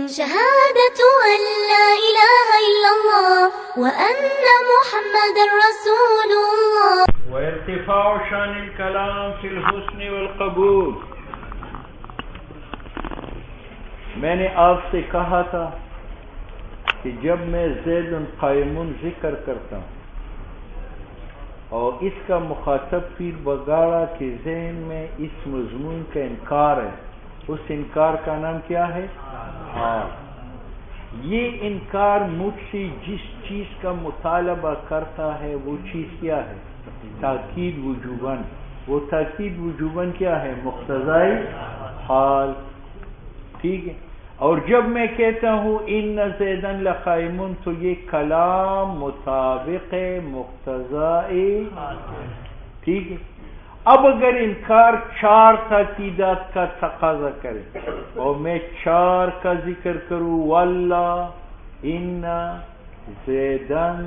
شهادة أن لا إله إلا الله وأن محمد رسول الله. وارتفاع شان الكلام في الحسن والقبول. میں نے آپ سے کہا تھا کہ جب میں زید قائم ذکر کرتا ہوں اور اس کا مخاطب پیر بگاڑا کے ذہن میں اس مضمون کا انکار ہے، اس انکار کا نام کیا ہے؟ یہ انکار مجھ سے جس چیز کا مطالبہ کرتا ہے وہ چیز کیا ہے؟ تاکید وجوباً. وہ تاکید وجوباً کیا ہے؟ مقتضائے حال. ٹھیک ہے. اور جب میں کہتا ہوں ان زیدن لقائم تو یہ کلام مطابق مقتضائے. ٹھیک ہے. اب اگر انکار 4 تاکیدات کا تقاضا کرے اور میں 4 کا ذکر کروں، واللہ ان زیدن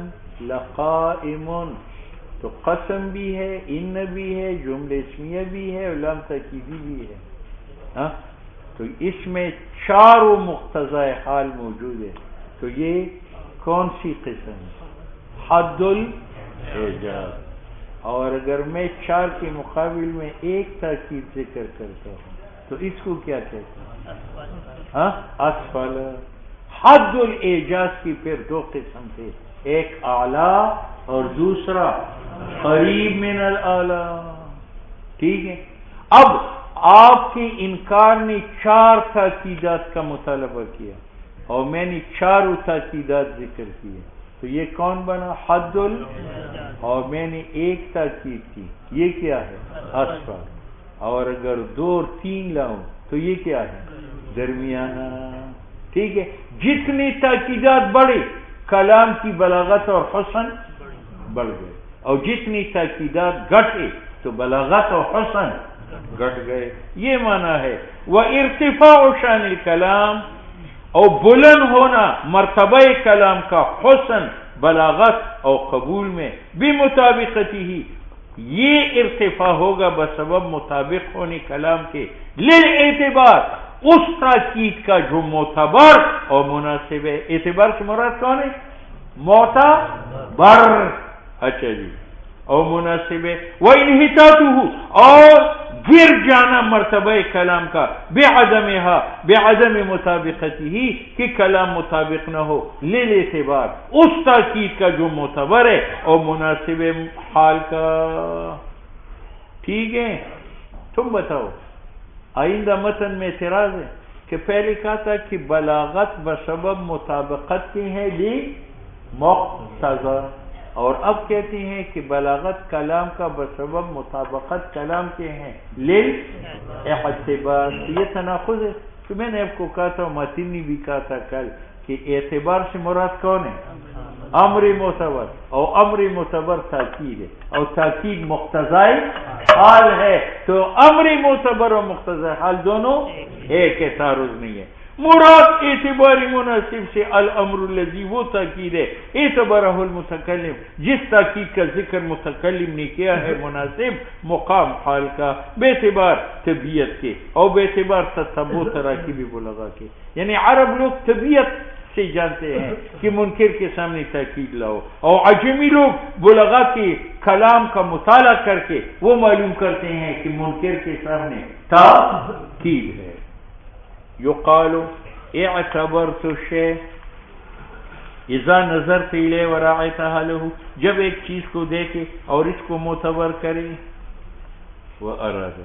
لقائم، تو قسم بھی ہے، ان بھی ہے، جملہ اسمیہ بھی ہے، لام تاکیدی بھی ہے. تو اس میں 4 مقتضى حال موجود ہے. تو یہ کون سی قسم ہے؟ حد الاعجاز. اور اگر میں 4 کے مقابل میں 1 تاکید ذکر کرتا ہوں تو اس کو کیا کہتے ہیں؟ اسفل. حد الاعجاز کی پھر 2 قسم تھے، ایک اعلیٰ اور دوسرا قریب من الاعلیٰ. ٹھیک ہے. اب آپ کے انکار نے 4 تاکیدات کا مطالبہ کیا اور میں نے 4 تاکیدات ذکر کیے، تو یہ کون بنا؟ حد اور میں نے 1 تاکید کی، یہ کیا ہے؟ اسفل. اور اگر 2 اور 3 لاؤں تو یہ کیا ہے؟ درمیانہ. ٹھیک ہے. جتنی تاکیدات بڑھے کلام کی بلاغت اور حسن بڑھ گئے، اور جتنی تاکیدات گھٹے تو بلاغت اور حسن گھٹ گئے. یہ معنی ہے وَإِرْتِفَاعُ شَانِ الْكَلَامِ، اور بلند ہونا مرتبہ کلام کا حسن، بلاغت اور قبول میں، بِمُطَابِقَتِهِ، یہ ارتفاع ہوگا بسبب مطابق ہونے کلام کے، لِلْاعتبار، اس تاکید کا جو معتبر اور مناسب ہے. اعتبار سے مراد کون ہے؟ معتبر. اچھا جی. اور مناسب ہے. وَإِنْحِطَاطُهُ، اور گر جانا مرتبہ کلام کا، بعدم مطابقتہ، کہ کلام مطابق نہ ہو، للاعتبار، اس تاکید کا جو معتبر ہے اور مناسب حال کا. ٹھیک ہے. تم بتاؤ آئندہ متن میں اعتراض ہے کہ پہلے کہا تھا کہ بلاغت بسبب مطابقت کی ہے لی مقتضی، اور اب کہتے ہیں کہ بلاغت کلام کا بسبب مطابقت کلام کے ہیں للاعتبار. یہ تناقض ہے. تو میں نے آپ کو کہا تھا، متن نے بھی کہا تھا کل، کہ اعتبار سے مراد کون ہے؟ امر معتبر، اور امر معتبر تاکید ہے، اور تاکید مقتضی حال ہے. تو امر معتبر اور مقتضی حال دونوں ایک ہے، تعارض نہیں ہے. مراد اعتبار مناسب سے الامر الذی، وہ تاکید ہے اعتبارہ المتکلم، جس تاکید کا ذکر متکلم نے کیا ہے مناسب مقام حال کا، بے اعتبار طبیعت کے اور بے اعتبار تتبع تراکیب بلغا کے. یعنی عرب لوگ طبیعت سے جانتے ہیں کہ منکر کے سامنے تاکید لاؤ، اور عجمی لوگ بلغا کے کلام کا مطالعہ کر کے وہ معلوم کرتے ہیں کہ منکر کے سامنے تاکید ہے. یقال اعتبرت الشیء اذا نظرت الیہ وراعیتہ لہ، جب ایک چیز کو دیکھے اور اس کو معتبر کرے. واراد،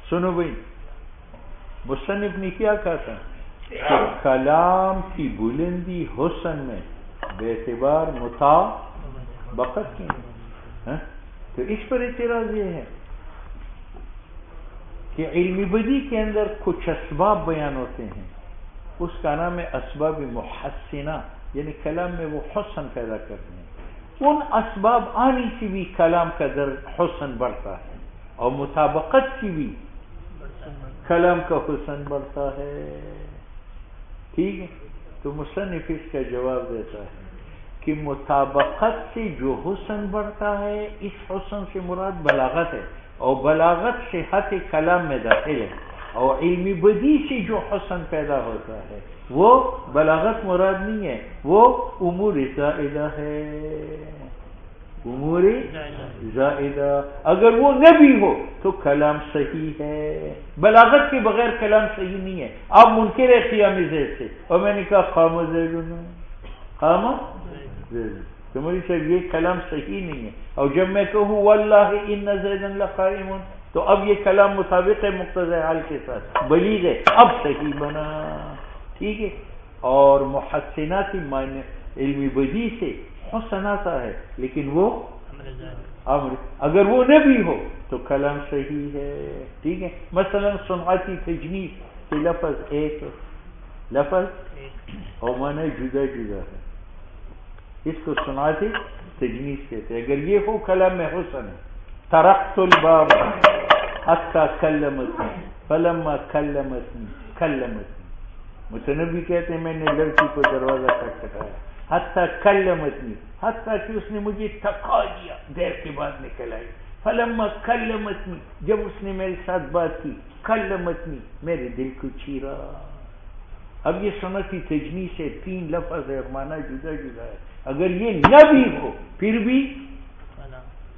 سنو بھائی، مصنف نے کیا کہا تھا کہ کلام کی بلندی حسن میں بے اعتبار مطابقت کی. تو اس پر اعتراض یہ ہے کہ علم بدی کے اندر کچھ اسباب بیان ہوتے ہیں، اس کا نام ہے اسباب محسنہ، یعنی کلام میں وہ حسن پیدا کرتے ہیں. ان اسباب آنے سے بھی کلام کا در حسن بڑھتا ہے، اور مطابقت سے بھی کلام کا حسن بڑھتا ہے. ٹھیک ہے. تو مصنف اس کا جواب دیتا ہے کہ مطابقت سے جو حسن بڑھتا ہے، اس حسن سے مراد بلاغت ہے، اور بلاغت صحت کلام میں داخل ہے، اور علمی بدی سے جو حسن پیدا ہوتا ہے وہ بلاغت مراد نہیں ہے، وہ امور زائدہ ہے، امور زائدہ۔ اگر وہ نہ بھی ہو تو کلام صحیح ہے، بلاغت کے بغیر کلام صحیح نہیں ہے۔ آپ منکر ہے قیام زید سے، اور میں نے کہا قام زید، قام زید، تو مجھے صاحب یہ کلام صحیح نہیں ہے۔ اور جب میں کہوں واللہ ان زیدن لقائم، تو اب یہ کلام مطابق ہے مقتضی حال کے ساتھ، بلیغ ہے، اب صحیح بنا، ٹھیک ہے۔ اور محسناتی معنی علمی بدی سے حسن آتا ہے، لیکن وہ امر، اگر وہ نہ بھی ہو تو کلام صحیح ہے، ٹھیک ہے۔ مثلا صنعتی تجنیس کے لفظ ایک لفظ اور معنی جدا جدا ہے، اس کو صنعتی تجنیس کہتے ہیں۔ اگر یہ ہو کلام میں حسن ہے، ترکت الباب حتی کلمتنی فلما کلمتنی متنبی کہتے ہیں میں نے لڑکی کو دروازہ کھٹکھٹایا، حتی کلمتنی، حتیٰ کہ اس نے مجھے تھکا دیا، دیر کے بعد نکل آئی، فلما کلمتنی، جب اس نے میرے ساتھ بات کی، کلمتنی، میرے دل کو چیرا۔ اب یہ سنتی تجنیس سے تین لفظ ہے اور معنی جدا جدا ہے، اگر یہ نہ بھی ہو پھر بھی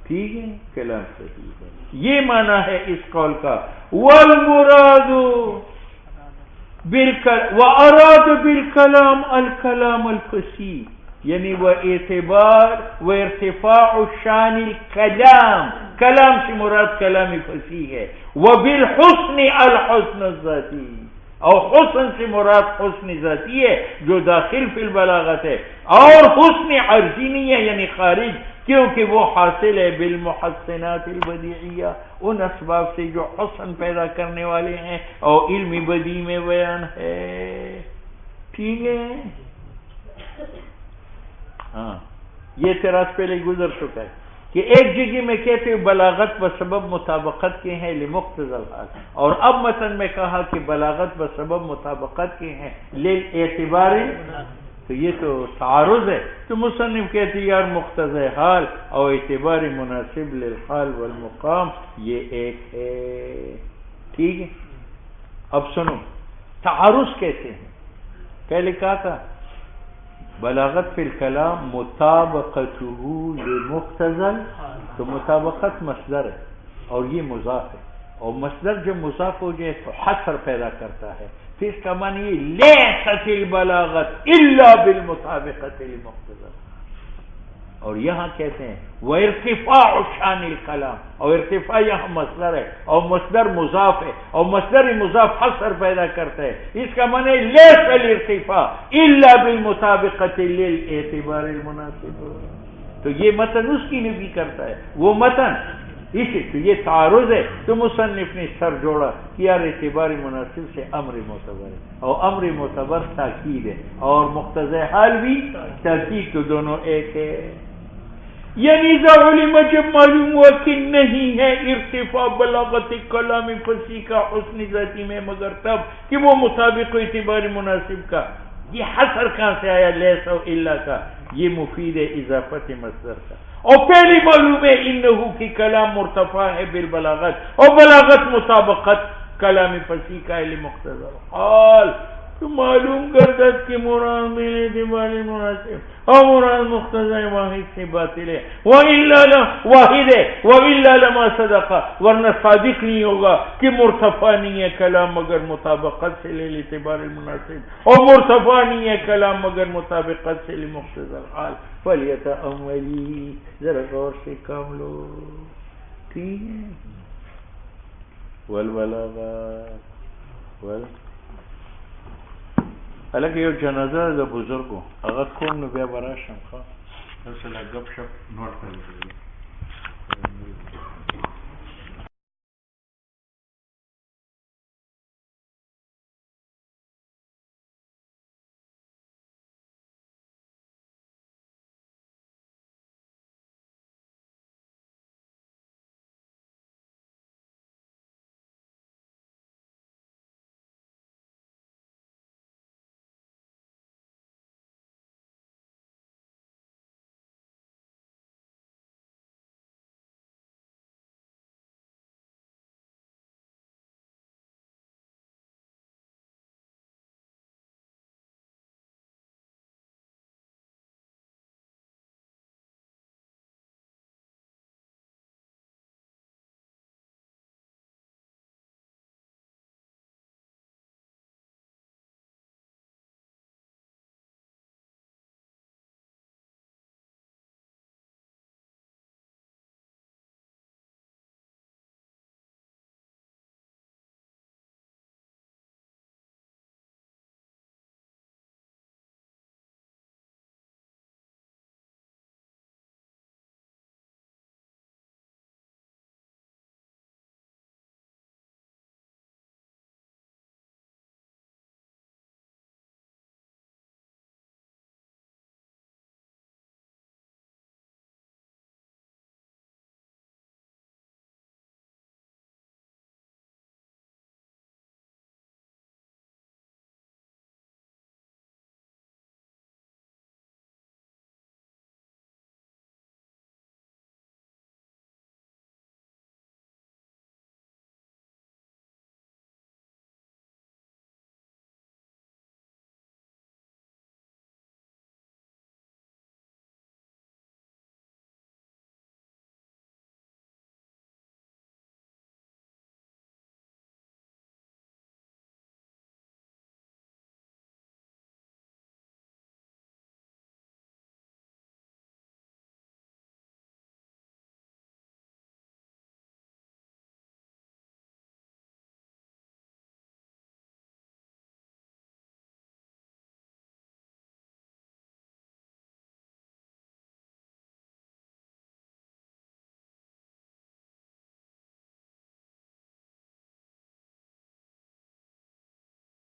ٹھیک ہے، کلام صحیح ہے۔ یہ معنی ہے اس قول کا، والمراد واراد بالکلام الکلام الفصیح، یعنی وہ اعتبار و ارتفاع شان الکلام، کلام سے مراد کلام فصیح ہے، وبالحسن الحسن الذاتی، اور حسن سے مراد حسن ذاتی ہے جو داخل فی البلاغت ہے، اور حسن عرضی نہیں ہے یعنی خارج، کیونکہ وہ حاصل ہے بالمحسنات البدیعیہ، ان اسباب سے جو حسن پیدا کرنے والے ہیں اور علمی بدی میں بیان ہے، ٹھیک ہے۔ ہاں یہ اعتراض پہلے گزر چکا ہے کہ ایک جگہ میں کہتے ہیں بلاغت بسبب مطابقت کے ہیں لمقتضی الحال، اور اب متن میں کہا کہ بلاغت بسبب مطابقت کے ہیں للاعتبار، تو یہ تو تعارض ہے۔ تو مصنف کہتے ہیں یار مقتضی حال اور اعتبار مناسب للحال والمقام یہ ایک ہے، ٹھیک ہے۔ اب سنو تعارض کہتے ہیں، پہلے کہا تھا بلاغت فی الکلام مطابقتہ لمقتضی، تو مطابقت مصدر ہے اور یہ مضاف ہے، اور مصدر جب مضاف ہو جائے تو حصر پیدا کرتا ہے، پھر اس کا معنی یہ لیست البلاغت الا بالمطابقت لمقتضی، اور یہاں کہتے ہیں وارتفاع شان الکلام، اور ارتفاع یہاں مصدر ہے اور مصدر مضاف ہے، اور مصدر مضاف حصر پیدا کرتا ہے، اس کا معنی لیس الارتفاع الا بالمطابقت للاعتبار المناسب، تو یہ متن اس کی نفی کرتا ہے، وہ متن اسی، تو یہ تعارض ہے۔ تو مصنف نے سر جوڑا کہ یار اعتبار مناسب سے امر معتبر ہے، اور امر معتبر تاکید ہے، اور مقتضی حال بھی تاکید، تو دونوں ایک ہے۔ یعنی اذا علم، جب معلوم ہوا کہ نہیں ہے ارتفاع بلاغت کلام فصیح کا حسن ذاتی میں مگر تب کہ وہ مطابق اعتبار مناسب کا، یہ حصر کہاں سے آیا لیس و الا کا، یہ مفید ہے اضافت مصدر کا، اور پہلی معلوم ہے انہو کی کلام مرتفع ہے بالبلاغت، اور بلاغت مطابقت کلام فصیح کا لمقتضی الحال، تو معلوم گردد کہ مراد میں اعتبار مناسب اور مراد مقتضی واحد سے باطل ہے، واحد ہے، وَإِلَّا لَمَا صَدَقَ، ورنہ صادق نہیں ہوگا کہ مرتفع نہیں ہے کلام مگر مطابقت سے اعتبار المناسب، اور مرتفع نہیں ہے کلام مگر مطابقت سے لمقتضی الحال، فَلْيَتَأَمَّلِي، ذرا غور سے کام لو، ٹھیک ہے۔ والبلاغات حالانکہ یہ جنازہ دا بزرگوں اگر کوم نو بیا براشم خواہ دلسلہ گپ شپ نوٹ کر دیئے